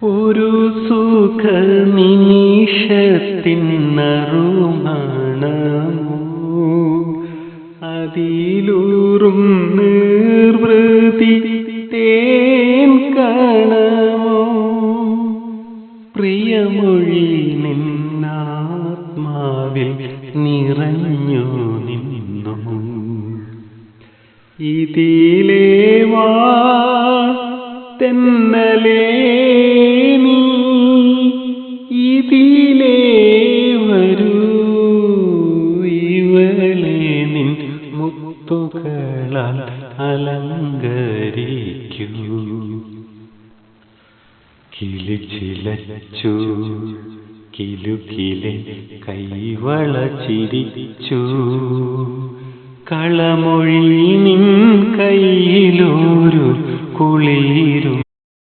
ഒരു സുഖ നിമിഷത്തിനറുമണമോ അതിലൂറും നിർവൃതി തേൻ കണമോ പ്രിയമൊഴി നിന്നാത്മാവിൽ നിറഞ്ഞു നിന്നു ഇതിലേ വാ തെന്നലേ നീ ഇതിലേ വരൂ ഇവളെ നിൻ മുത്തുകളാൽ അലങ്കരിക്കൂ കിളിച്ചിലച്ചു കിലുകിലെ കൈവള ചിരിച്ചു കളമൊഴി നിൻ കയ്യിലൊരു കുളിരും